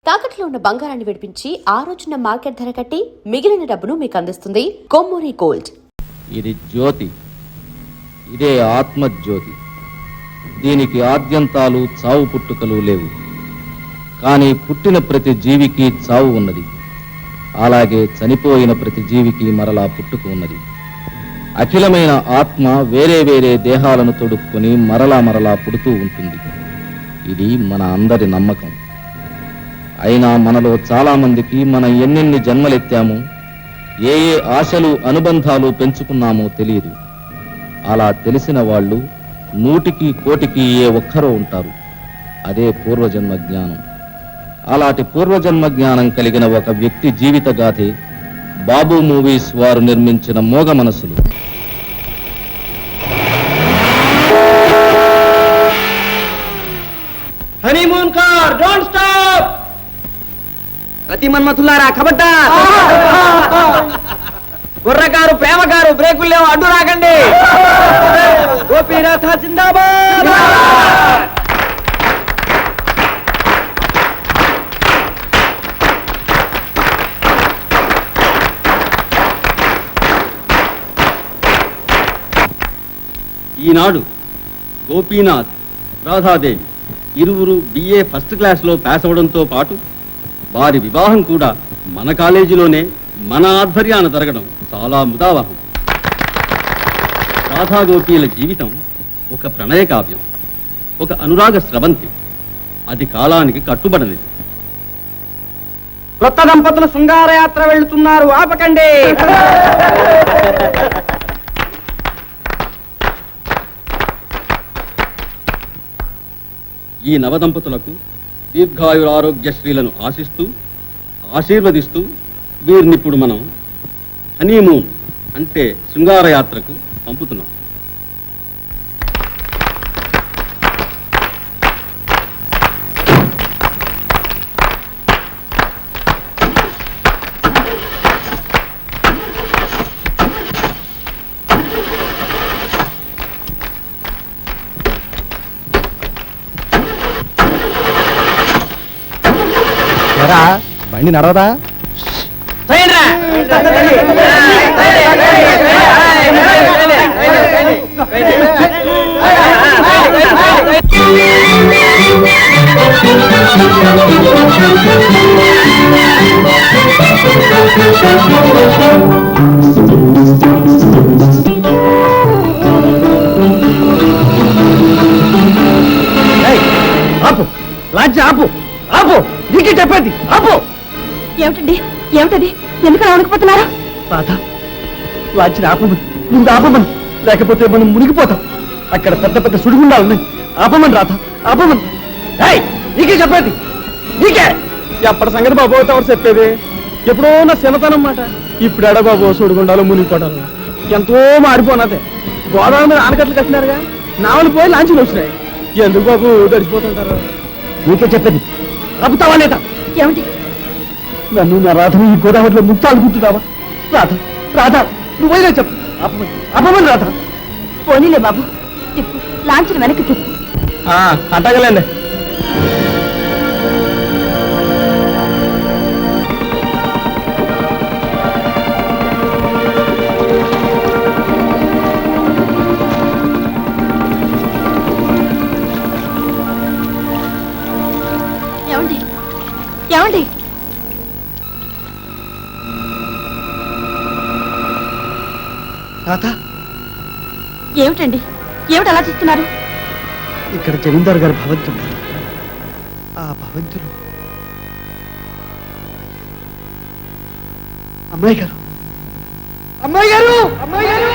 తాకట్లో ఉన్న బంగారాన్ని విడిపించి ఆ రోజున మార్కెట్ ధర కట్టి మిగిలిన డబ్బును మీకు అందిస్తుంది కొమ్మూరి గోల్డ్. ఇది జ్యోతి, ఇదే ఆత్మజ్యోతి. దీనికి ఆద్యంతాలు చావు పుట్టుకలు లేవు. కానీ పుట్టిన ప్రతి జీవికి చావు ఉన్నది. అలాగే చనిపోయిన ప్రతి జీవికి మరలా పుట్టుక ఉన్నది. అఖిలమైన ఆత్మ వేరే వేరే దేహాలను తొడుక్కొని మరలా పుడుతూ ఉంటుంది. ఇది మన అందరి నమ్మకం. అయినా మనలో చాలా మందికి మనం ఎన్నెన్ని జన్మలెత్తామో, ఏ ఏ ఆశలు అనుబంధాలు పెంచుకున్నామో తెలియదు. అలా తెలిసిన వాళ్ళు 100కి 1,000కి ఏ ఒక్కరో ఉంటారు. అదే పూర్వజన్మ జ్ఞానం. అలాంటి పూర్వజన్మ జ్ఞానం కలిగిన ఒక వ్యక్తి జీవిత గాథే బాబు మూవీస్ వారు నిర్మించిన మోగ మనసులు. Honeymoon car don't stop. రతి మన్మథులారా ఖబర్దార్. గుర్రగారు ప్రేమగారు బ్రేకులు లేవు, అడ్డు రాకండి. గోపీనాథ జిందాబాద్. ఈనాడు గోపీనాథ్, రాధాదేవి ఇరువురు BA ఫస్ట్ క్లాస్లో పాస్ అవడంతో పాటు వారి వివాహం కూడా మన కాలేజీలోనే మన ఆధ్వర్యాన జరగడం చాలా ముదావహం. రాధా గోపీల జీవితం ఒక ప్రణయ కావ్యం, ఒక అనురాగ స్రవంతి. అది కాలానికి కట్టుబడనిది. కొత్త దంపతులు శృంగారయాత్ర వెళ్తున్నారు, ఆపకండి. ఈ నవదంపతులకు దీర్ఘాయురారోగ్యశ్రీలను ఆశీర్వదిస్తూ వీరినిప్పుడు మనం హనీమూన్ అంటే శృంగారయాత్రకు పంపుతున్నాం. బండి నడవదా? ఆపు, లాడ్జి ఆపు, ఆపు, నీకే చెప్పేది ఆపు. ఏమిటండి, ఏమిటది? ఎందుకలా వణికిపోతున్నారు? రాధ, లాడ్జిని ఆపమని, ముందు ఆపమని, లేకపోతే మనం మునిగిపోతాం. అక్కడ పెద్ద పెద్ద సుడిగుండాలున్నాయి. ఆపమని రాధ, ఆపమని. నీకే చెప్పేది, నీకే. ఎప్పటి సంగతి బాబు ఎవరు చెప్పేది? ఎప్పుడో నా చిన్నతనం మాట. ఇప్పుడు ఎడ బాబు సుడిగుండాలు మునిగిపోవడాలు ఎంతో మారిపోనాదే. గోదావరి మీద ఆనకట్లు కట్టినారుగా, నావలు పోయి లాంచీలు వచ్చినాయి. ఎందుకు బాబు గడిచిపోతుంటారు? నీకే చెప్పేది, ఆపుతావా లేదా? ఏమిటి? నన్ను నా రాధను ఈ గోదావరిలో ముక్తాలు గుర్తున్నావా? రాధ, రాధ, నువ్వైనా చెప్పు, ఆపమని, ఆపమని రాధ. పోనీలే బాబు, తిప్పు, లాంఛన వెనక్కి తిప్పు. అట్టగలేండి. ఏమండి, ఏమండి? రాధ, ఏమిటండి, ఏమిటి అలా చూస్తున్నారు? ఇక్కడ జమీందారు గారి భవంతులు. ఆ భవంతులు అమ్మాయి గారు, అమ్మాయి గారు, అమ్మాయి గారు.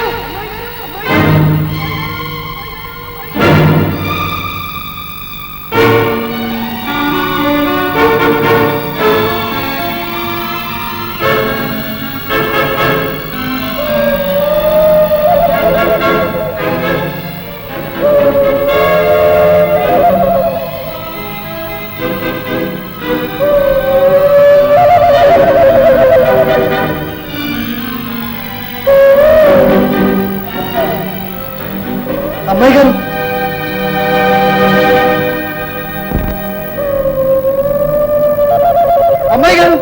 అమ్మాయి గారు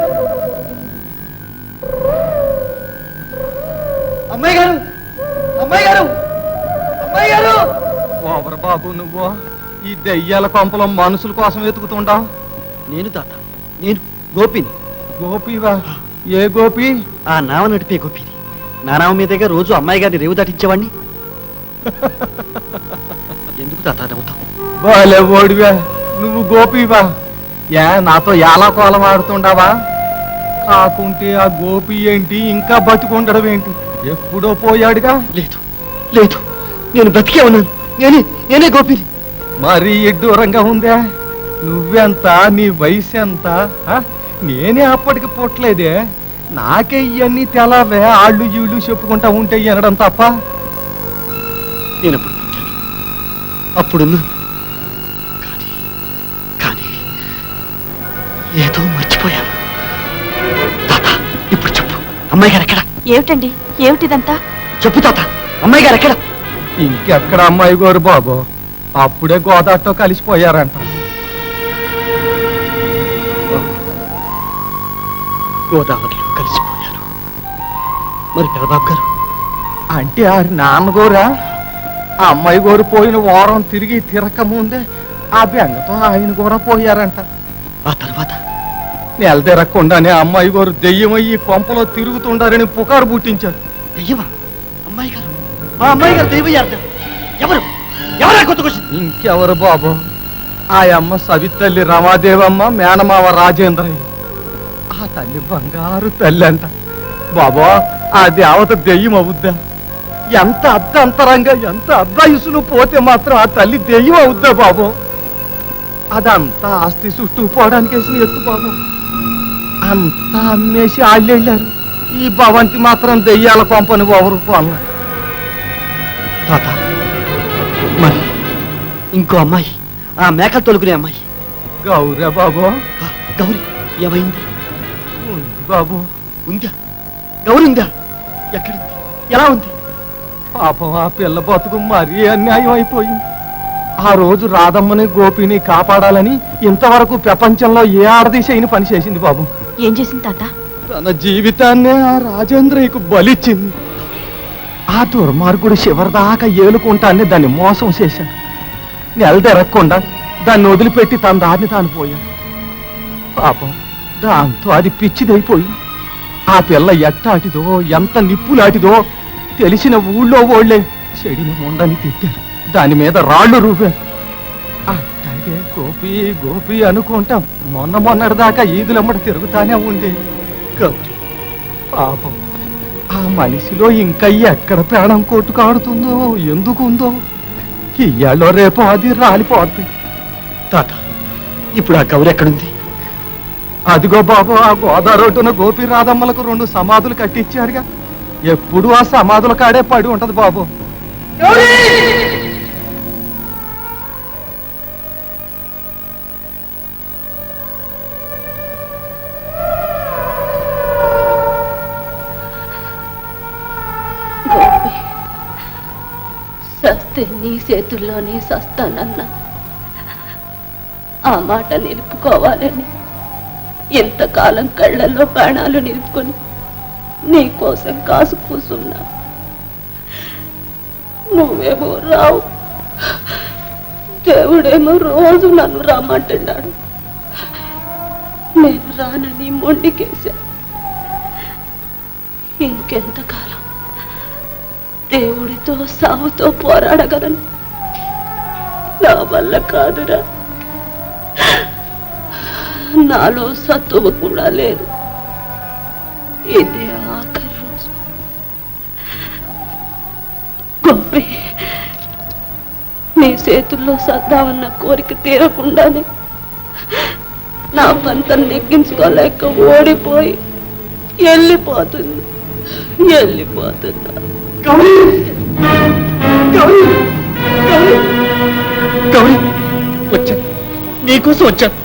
అమ్మాయి గారు అమ్మాయి గారు అమ్మాయి గారు ఓవర్ బాబు నువ్వు ఈ దెయ్యాల కొంపలో మనుషుల కోసం వెతుకుతుండావు. నేను తాత, నేను గోపిని. గోపివా? ఏ గోపి? ఆ నావ నడిపే గోపిని. నా నావ మీదగా రోజు అమ్మాయి గారిని రేవు దాటించేవాడిని. ఎందుకు తాత నవ్వుతావు? బాలే ఓడివా నువ్వు గోపివా? ఏ నాతో ఎలా కోలం ఆడుతుండావా? కాకుంటే ఆ గోపి ఏంటి ఇంకా బతికుండడం ఏంటి? ఎప్పుడో పోయాడుగా. లేదు లేదు, నేను బ్రతికే ఉన్నాను. నేనే గోపిని. మరీ ఎడ్డూరంగా ఉందే. నువ్వెంత, నీ వయసు ఎంత? నేనే అప్పటికి పుట్టలేదే. నాకే ఇవన్నీ తెలవే. ఆళ్ళు ఈళ్ళు చెప్పుకుంటా ఉంటే అనడం తప్ప. నేనప్పుడు పుట్టాను, అప్పుడున్నాను. కానీ ఏదో మర్చిపోయాను. తాత, ఇప్పుడు చెప్పు, అమ్మాయి గారు ఎక్కడ? ఏమిటండి, ఏమిటిదంతా? చెప్పు తాత, అమ్మాయి గారు ఎక్కడ? ఇంకెక్కడ అమ్మాయి గారు బాబు, అప్పుడే గోదాట్లో కలిసిపోయారంట. గోదావరిలో కలిసిపోయారు. మరి పెదబాబు గారు అంటే ఆ నాన్నగోరా? ఆ అమ్మాయి గోరు పోయిన వారం తిరిగి తిరక ముందే ఆ బెంగతో ఆయన కూడా పోయారంట. ఆ తర్వాత నెల తిరగకుండానే అమ్మాయి గారు దెయ్యమయ్యి కొంపలో తిరుగుతుండారని పుకారు పుట్టించారు. దెయ్యమా? అమ్మాయి గారు, ఆ అమ్మాయి గారు దెయ్యమయ్యారట. ఎవరు? ఎవరా కొత్తకొచ్చింది? ఇంకెవరు బాబు, ఆ అమ్మ సవితల్లి రమాదేవమ్మ, మేనమావ రాజేంద్రయ్య. ఆ తల్లి బంగారు తల్లి అంట బాబా. ఆ దేవత దెయ్యం అవుద్దా? ఎంత అర్ధంతరంగా, ఎంత అర్ధయుసులు పోతే మాత్రం ఆ తల్లి దెయ్యం అవుద్దా బాబు? అదంతా ఆస్తి చుట్టూ పోవడానికి వేసిన ఎత్తు బాబు. అంతా అమ్మేసి ఆళ్ళెళ్ళారు. ఈ భవంతి మాత్రం దెయ్యాల పంపని ఎవరు అన్న. తాత, మరి ఇంకో అమ్మాయి, ఆ మేకలు తొలుకునే అమ్మాయి గౌరా బాబు. గౌరీ ఏమైంది? ఉంది బాబు. ఉందా? గౌరీ ఉందా? ఎక్కడుంది? ఎలా ఉంది? పాపం ఆ పిల్ల బతుకు మరీ అన్యాయం అయిపోయింది. ఆ రోజు రాధమ్మని గోపిని కాపాడాలని ఇంతవరకు ప్రపంచంలో ఏ ఆడదీసైన పని చేసింది బాబు. ఏం చేసింది తాత? తన జీవితాన్నే ఆ రాజేంద్రయ్యకు బలిచ్చింది. ఆ దుర్మార్గుడు చివరిదాకా ఏలుకుంటాన్ని దాన్ని మోసం చేశాడు. నెల తిరగకుండా దాన్ని వదిలిపెట్టి తన దారిని తాను పోయాడు. పాపం దాంతో అది పిచ్చిదైపోయింది. ఆ పిల్ల ఎట్టాటిదో, ఎంత నిప్పులాటిదో తెలిసిన ఊళ్ళో ఓళ్లే చెడిని ముండని తిట్టారు. దాని మీద రాళ్ళు రూపారు. అట్లాగే గోపి గోపి అనుకుంటాం మొన్నటిదాకా ఈదులమ్మట తిరుగుతానే ఉండే గౌరీ. పాపం ఆ మనిషిలో ఇంకా ఎక్కడ ప్రాణం కొట్టుకాడుతుందో, ఎందుకుందో ఇయ్యాలో రేపో అది రాలిపోద్ది. తాత, ఇప్పుడు ఆ గౌరి ఎక్కడుంది? అదిగో బాబు, ఆ గోదావరి రోడ్డున గోపి రాధమ్మలకు 2 సమాధులు కట్టించారుగా. ఎప్పుడు ఆ సమాధుల కాడే పడి ఉంటది బాబు. సస్తే నీ చేతుల్లోనే సస్తానన్నా. ఆ మాట నిలుపుకోవాలని ఎంతకాలం కళ్ళల్లో ప్రాణాలు నిలుపుకొని నీ కోసం కాసు కూసున్నా. నువ్వేమో రావు, దేవుడేమో రోజు నన్ను రమ్మంటున్నాడు. నేను రానని మొండికేశా. ఇంకెంతకాలం దేవుడితో సావుతో పోరాడగలను? నా వల్ల కాదురా. నాలో సత్తువ కూడా లేదు. ఇదే ఆఖరి రోజు. గోపి, నీ చేతుల్లో సద్దామన్న కోరిక తీరకుండానే నా పంతం నెగ్గించుకోలేక ఓడిపోయి వెళ్ళిపోతున్నా. గౌరీ, గౌరీ, గౌరీ, గౌరీ, వచ్చాను, నీకోసం వచ్చాను.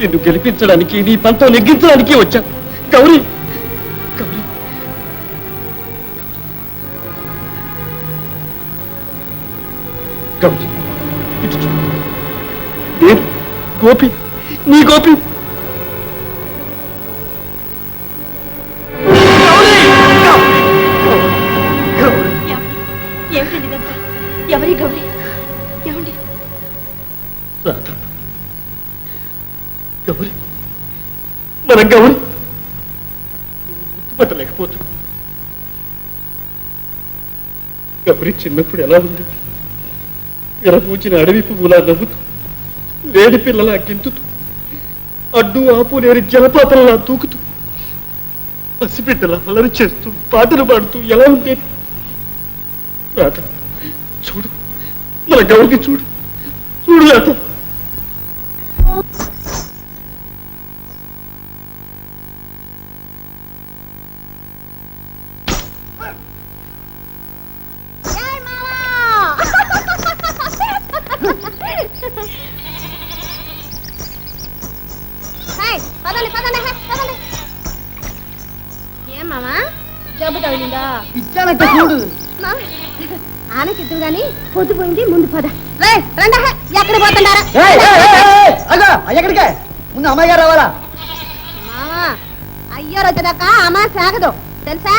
నిన్ను గెలిపించడానికి, నీ పంతం నెగ్గించడానికి వచ్చాను. గౌరీ, గౌరీ, గౌరీ, ఇటు చూడు. నేను గోపి, నీ గోపి. మన గౌరి నువ్వు గుర్తుపట్టలేకపోతు. గౌరి చిన్నప్పుడు ఎలా ఉంది? విరపూచిన అడవి పువ్వులా నవ్వుతూ, లేడి పిల్లలా గెంతుతూ, అడ్డు ఆపు లేని జలపాతంలా దూకుతూ, పసిబిడ్డలా అలరి చేస్తూ, పాటలు పాడుతూ ఎలా ఉండేది? రాత చూడు, మన గౌరికి చూడు, చూడు రాత. ఏమామా జబ్బు తగిలిందా? ఇచ్చానంటే చూడు. ఆనకిద్దు గాని పొద్దుపోయింది, ముందు పద. ఎక్కడ పోతున్నారా? ఎక్కడికే? ముందు అమ్మాయి గారు రావాలా? మామా అయ్యారు వచ్చేదాకా అమ్మా సాగదు తెలుసా?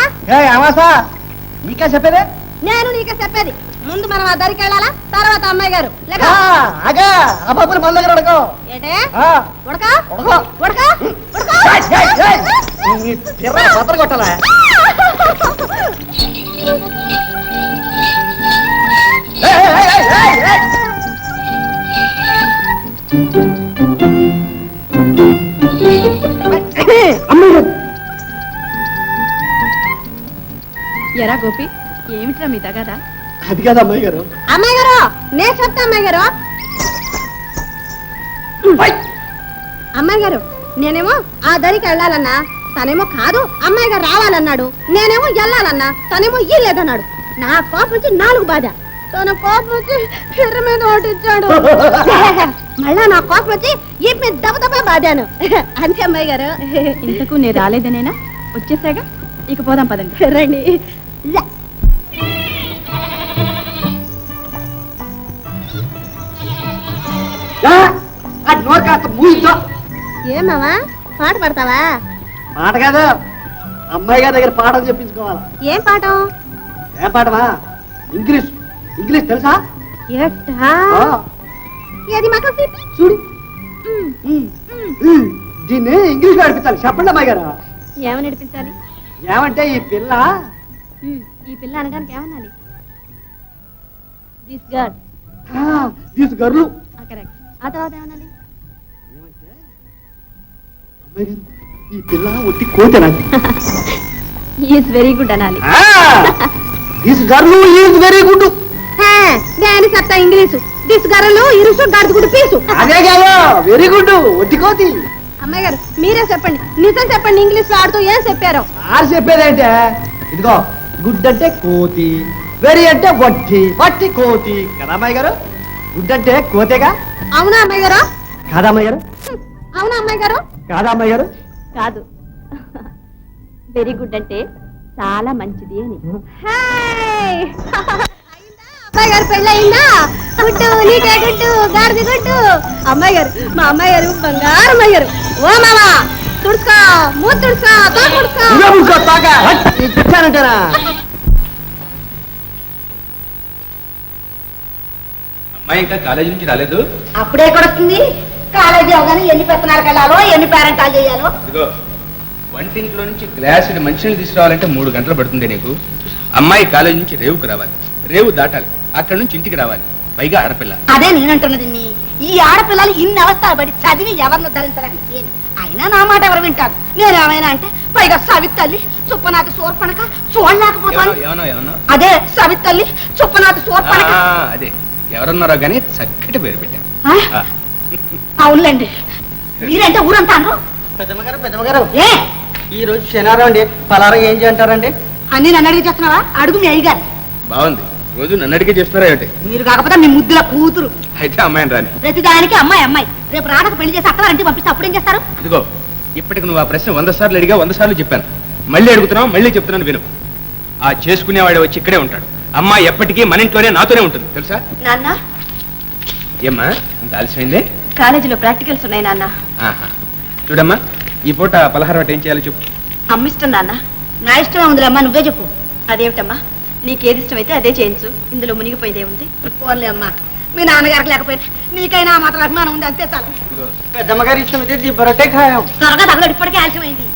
అమాసా నీకా చెప్పేదే? నేను నీకే చెప్పేది. ముందు మనం ఆ దరికి వెళ్ళాలా, తర్వాత అమ్మాయి గారు. అగా ఆ బాబుని మన దగ్గర అడగో. ఏటే ఉడక ఉడకో. ఉడక ఉడక పత్ర కొట్టాలా? ఎరా గోపి, ఏమిట్రా మీ తగదా? అది కాదు అమ్మాయి గారు. అమ్మాయి గారు నేను చెప్తా. అమ్మాయి గారు, అమ్మాయి గారు నేనేమో ఆ దరికి వెళ్ళాలన్నా, తనేమో కాదు అమ్మాయి గారు రావాలన్నాడు. నేనేమో వెళ్ళాలన్నా, తనేమో ఇల్లేదన్నాడు. నా కోపం వచ్చి 4 బాధ, తన కోపం వచ్చి ఎర్ర మీద ఓటిచ్చాడు. మళ్ళా నా కోపం వచ్చి ఈ మీద దెబ్బ బాధాను. అంతే అమ్మాయి గారు. ఇంతకు నేను రాలేదనేనా? వచ్చేసాగా, ఇక పోదాం పదండి. రండి. నోరు కాస్త మూయిద్దా. ఏమావా పాట పడతావా? పాట కాదు, అమ్మాయి గారి దగ్గర పాఠం చెప్పించుకోవాలా. ఏం పాఠం? ఏం పాఠమా? ఇంగ్లీష్. ఇంగ్లీష్ తెలుసా? ఎట్టా ఏది మాకు చూడు. దీన్ని ఇంగ్లీష్ లో నడిపించాలి. చెప్పండి అమ్మాయి గారు. ఏమని నడిపించాలి? ఏమంటే ఈ పిల్ల ఈ పిల్ల అనడానికి ఏమనాలి? This girl. తీసు గర్లు. కరెక్ట్. ఆ తర్వాత ఏమనాలి? అమ్మాయి గారు, ఈ పిల్ల ఒట్టి కోతేనాది. ఈజ్ వెరీ గుడ్ అనాలి. This గర్లు is very good. నేను చెప్తా ఇంగ్లీషు. దిస్ గర్ల్ ఇరుసు గడుగుడు పీసు. అదే కాదు, వెరీ గుడ్ ఒట్టి కోతి. అమ్మాయి గారు మీరే చెప్పండి, నిజం చెప్పండి. ఇంగ్లీష్ లో ఆడుతూ ఏం చెప్పారో? ఆరు చెప్పేదంటే ఇదిగో, గుడ్ అంటే కోతి, వెరీ అంటే వట్టి, వట్టి కోతి కదా అమ్మాయి గారు. గుడ్ అంటే కోతేగా. అవునా అమ్మాయి గారు? కాదా అమ్మాయి గారు? అవునా అమ్మాయి గారు? కాదా అమ్మాయి గారు? కాదు, వెరీ గుడ్ అంటే చాలా మంచిది అని. అమ్మాయి గారు పెళ్ళి అయిందా? గుడ్డు నీకే గుడ్డు, గాడిది గుడ్డు. అమ్మాయి గారు, మా అమ్మాయి గారు బంగారు అమ్మాయి గారు. ఓ మామా తుడుచుకో, మూతి తుడుచుకో, తోట తుడుచుకో. అమ్మాయి ఇంకా కాలేజీ నుంచి రాలేదు. అప్పుడే కొడుతుంది. కాలేజీ అవగానే ఎన్ని పెత్తనాలకు వెళ్ళాలో, ఎన్ని పేరెంటాలు చేయాలో. ఇదిగో, వంటింట్లో నుంచి గ్లాసుడు మంచినీళ్ళు తీసుకురావాలంటే 3 గంటలు పడుతుంది నీకు. అమ్మాయి కాలేజీ నుంచి రేవుకు రావాలి, రేవు దాటాలి, అక్కడ నుంచి ఇంటికి రావాలి, పైగా ఆడపిల్ల. అదే నేనంటున్నది. ఈ ఆడపిల్లలు ఇన్ని అవస్థలు పడి చదివి ఎవరిని ధరించడానికి అయినా నా మాట ఎవరు వింటారు? నేనేమైనా అంటే పైగా సవితల్లి చుప్పనాథ సోర్పణక చూడలేకపోతాను. ఏమన్నా అదే సవితల్లి చుప్పనాథ సోర్పణక. అదే ఎవరన్నారో గానీ చక్కటి పేరు పెట్టాను. అవునులేండి, మీరంటే ఊరంతా పెద్దమ్మగారు ఏ ఈ రోజు శనివారం అండి, పలారం ఏం చేయంటారండి? అన్ని నన్ను అడిగి చేస్తున్నావా? అడుగు మీ అయ్యగారు. బాగుంది, రోజు నన్ను అడిగే చేస్తున్నారా ఏమిటి? మీరు కాకపోతే మీ ముద్దుల కూతురు. అయితే అమ్మాయిని రాని. ప్రతిదానికి అమ్మాయి అమ్మాయి. రేపు రాడకు పెళ్లి చేసి అక్కడ అంటే పంపిస్తే అప్పుడేం చేస్తారు? ఇదిగో, ఇప్పటికి నువ్వు ఆ ప్రశ్న 100 సార్లు అడిగా, 100 సార్లు చెప్పాను. మళ్ళీ అడుగుతున్నావు, మళ్ళీ చెప్తున్నాను విను. ఆ చేసుకునేవాడు వచ్చి ఇక్కడే ఉంటాడు. అమ్మాయి ఎప్పటికీ మన ఇంట్లోనే నాతోనే ఉంటుంది, తెలుసా? నాన్న, ఏమ్మా ఇంత ఆలస్యమైందే? కాలేజీలో ప్రాక్టికల్స్ ఉన్నాయి నాన్న. ఆహా. చూడమ్మా, ఈ పూట పలహారం అంటే ఏం చేయాలో చెప్పు. అమ్మిష్టం నాన్న. నా ఇష్టం ఉందిలేమ్మా, నువ్వే చెప్పు. అదేమిటమ్మా, నీకేది ఇష్టమైతే అదే చేయించు, ఇందులో మునిగిపోయిందే ఉంది. పోన్లే అమ్మా, మీ నాన్నగారికి లేకపోయినా నీకైనా ఆ మాత్రం అభిమానం ఉంది అంతే చాలు. పెద్దమ్మగారి ఇష్టం ఇదే బరొటే ఖాయం. త్వరగా తగలడు, ఇప్పటికే ఆలస్యమైంది.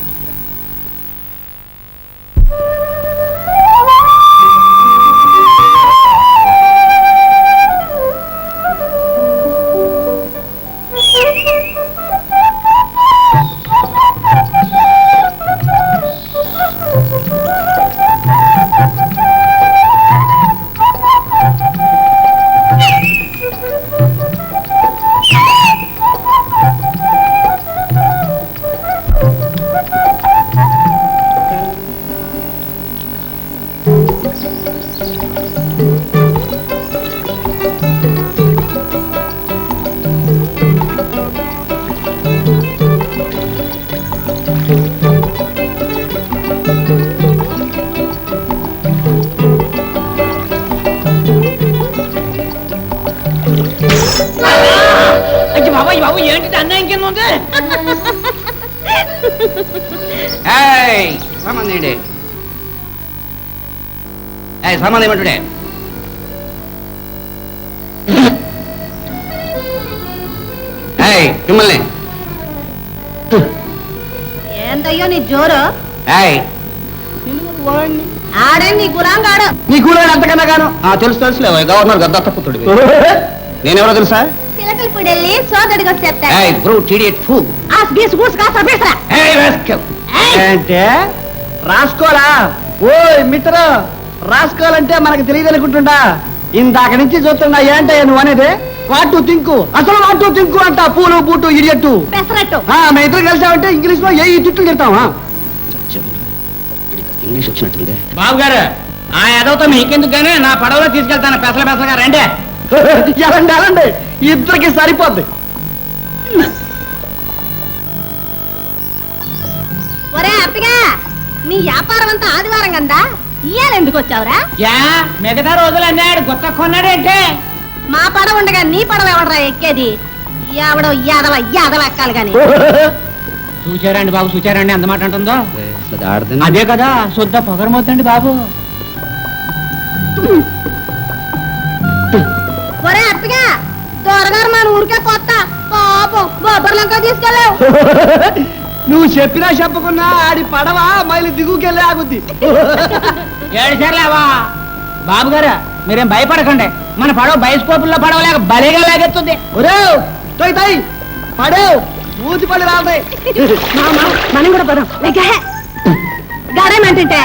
బాబు ఏంటి అన్యాయం కింద ఉంది? సామాన్ ఏంటి సామాన్ ఏమంటుడే? మిమ్మల్ని ఏంటయ్యో నీ జోరు? ఆడే నీ గులాంగాడు. నీ కూలాడు అంతకన్నా గాను తెలుసు తెలుసులే గవర్నర్ గద్దత్త పుత్రుడు. నేనెవరో తెలుసా? చిలకలు పుడెళ్ళి సోదడికి వచ్చేస్తా. అంటే రాసుకోరా? ఓ మిత్ర, రాసుకోవాలంటే మనకు తెలియదు అనుకుంటుండా? ఇందాక నుంచి చూస్తున్నా ఏంటయ్యా నువ్వు అనేది? వాటు తింకు, అసలు వాటు తింకు అంట. పూలు బూటు ఇడియట్టు పెసరట్టు. మేము ఇద్దరు కలిసామంటే ఇంగ్లీష్ లో ఏ తిట్లు తిడతావా? ఇంగ్లీష్ వచ్చినట్టుంది. బాబు గారు ఆ ఎదవతో మీకెందుకు గానీ నా పడవలో తీసుకెళ్తాను. పెసలుగా రండి. ఎలాండి ఎలాండి, ఇద్దరికి సరిపోద్ది. ఒరే అప్పగా, నీ వ్యాపారం అంతా ఆదివారం కదా, ఇయ్యాల ఎందుకు వచ్చావురా? మిగతా రోజులు అన్నాడు గుత్త కొన్నాడంటే. మా పడవ ఉండగా నీ పడవ ఎవడరా ఎక్కేది? ఎవడో యాదవ యాదవ ఎక్కాలి గాని. చూచారండి బాబు, చూచారండి ఎంత మాట అంటుందో. అసలు ఆడదని అదే కదా శుద్ధ పొగరమొద్దండి బాబు. ఒరే అప్పగా, దొరగారు మన ఊరికే కొత్త పాపం బొబ్బర్లంకా తీసుకెళ్ళావు. నువ్వు చెప్పినా చెప్పకున్నా ఆడి పడవ మైలు దిగుకెళ్ళి ఆగుద్ది. ఏడుసార్లేవా బాబు గారు, మీరేం భయపడకండి. మన పడవ బయస్కోపుల్లో పడవలేక బలిగా లాగెత్తుంది. ఒరే తోయ్ తోయ్ పడేవ్ మూతి పడి రాదే. మనం కూడా పదం గడేమంటుంటే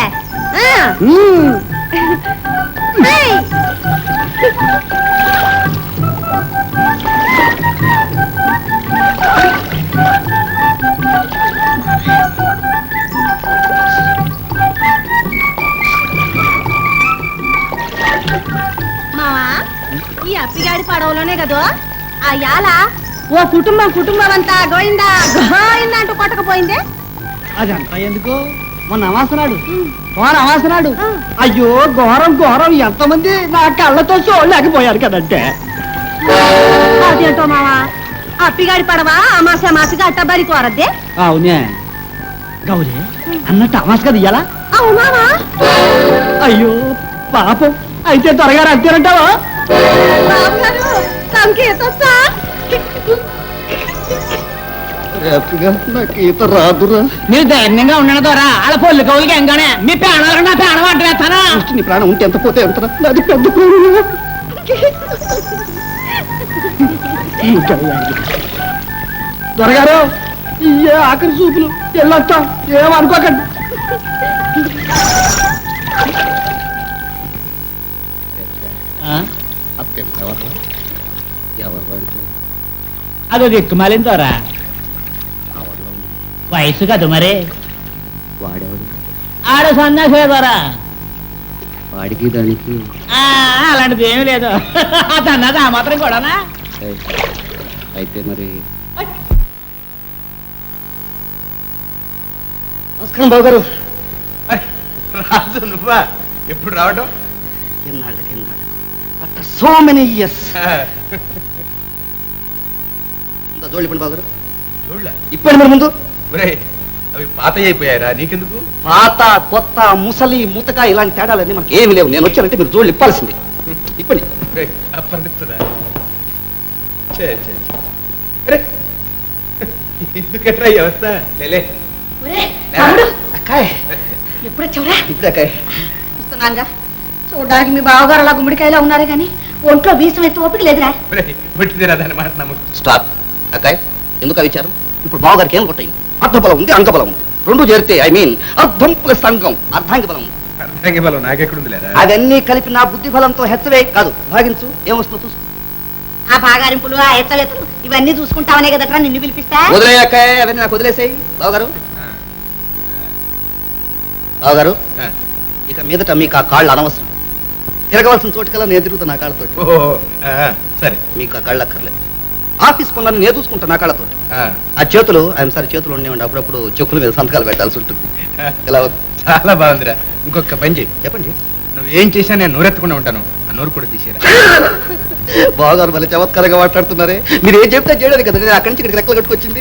మావా, ఈ అప్పిగాడి పడవలోనే కదో ఆ యాల ఓ కుటుంబం అంతా గోయిందా గోయిందా అంటూ కొట్టకపోయిందే. అదంతా ఎందుకు? మొన్న అమాసనాడు అమాసనాడు. అయ్యో ఘోరం ఘోరం, ఎంతమంది నా కళ్ళతో చూడలేకపోయారు కదంటే. అదేంటో మావా, అప్పిగాడి పడవ అమాసగా అట్టబరి కోరద్దే. అవునే గౌరీ, అన్నట్టు అమాస కదా ఇయ్యాలా? అవునావా? అయ్యో పాపం, అయితే త్వరగా అంతేనంటావా? నాకు ఈత రాదురా. మీరు ధైర్యంగా ఉండడం ద్వారా అలా పొల్లు కౌలుగా ఎంగానే మీ ప్రాణాలు నా ప్రాణం అంటారా? నీ ప్రాణం ఉంటే ఎంత పోతే ఎంత? అది పెద్ద త్వరగారు ఇయ్యే ఆఖరి చూపులు వెళ్ళొస్తాం, ఏమనుకోకండి. అదో దిక్కుమాలిన ద్వారా వయసు కదా మరి. వాడేవాడు ఆడ సన్నాసే ద్వారా వాడికి దానికి అలాంటిది ఏమీ లేదు. అన్నది ఆ మాత్రం కూడానా? అయితే మరి నమస్కారం బాబు గారు. రాజు నువ్వా? ఎప్పుడు రావడం? ఎన్నాళ్ళకి ఆఫ్టర్ సో మెనీ ఇయర్స్. జోళ్ళు ఇప్పుడు బాగురు ఇప్పుడు మరి ముందు అవి పాత అయిపోయారా? నీకెందుకు? పాత కొత్త ముసలి ముతక ఇలాంటి తేడాలన్నీ మనకి ఏమి లేవు. నేను వచ్చానంటే మీరు జోళ్ళు ఇప్పాల్సింది. ఇప్పటి అప్పనిస్తుందా? అరే ఎందుకట్రా ఈ అవస్థ లేలే అక్కాయ్ ఎప్పుడు వచ్చావురా? ఇప్పుడు అక్కాయ్ చూస్తున్నాగా చూడడానికి మీ బావగారు అలా గుమ్మడికాయలా ఉన్నారు కానీ ఒంట్లో వీసం ఎత్తి ఓపిక లేదురా. పుట్టిందిరా దాని మాట నమ్మకం. స్టాప్ అక్కాయ్, ఎందుకు విచారం? ఇప్పుడు బావగారికి ఏం కొట్టాయి? అర్ధబలం ఉంది, అంగబలం ఉంది. రెండు చేరితే ఐ మీన్ అర్ధం ప్లస్ అంగం అర్ధాంగి బలం ఉంది. అర్థంగా బలం నాకెక్కడుంది లేదా? అవన్నీ కలిపి నా బుద్ధి బలంతో హెచ్చవే కాదు, భాగించు. ఏమొస్తుందో చూసుకో. ఆ బాగారింపులు ఆ ఎత్తలెత్తలు ఇవన్నీ చూసుకుంటావనే కదట్రా నిన్ను పిలిపిస్తా. వదిలే అక్కాయ్, అవన్నీ నాకు వదిలేసాయి. బావగారు బావగారు, ఇక మీదట మీకు ఆ కాళ్ళు అనవసరం. తిరగవలసిన చోటుకల్లా నేను తిరుగుతా నా కాళ్ళతో. ఓహో సరే. మీకు ఆ కాళ్ళు అక్కర్లేదు. ఆఫీస్ పనులను నేను చూసుకుంటా నా కాళ్ళతో. ఆ, ఆ చేతులు ఐఎమ్ సారీ చేతులు ఉండేవండి, అప్పుడప్పుడు చెక్కుల మీద సంతకాలు పెట్టాల్సి ఉంటుంది. ఇలా చాలా బాగుందిరా. ఇంకొక పని చేయి. చెప్పండి. నువ్వేం చేసినా నేను నోరెత్తకుండా ఉంటాను. ఆ నోరు కూడా తీసేరా. బావగారు మళ్ళీ చమత్కారంగా మాట్లాడుతున్నారే. మీరు ఏం చెప్తే చేయడానికి కదా నేను అక్కడి నుంచి ఇక్కడికి రెక్కలు కట్టుకొచ్చింది.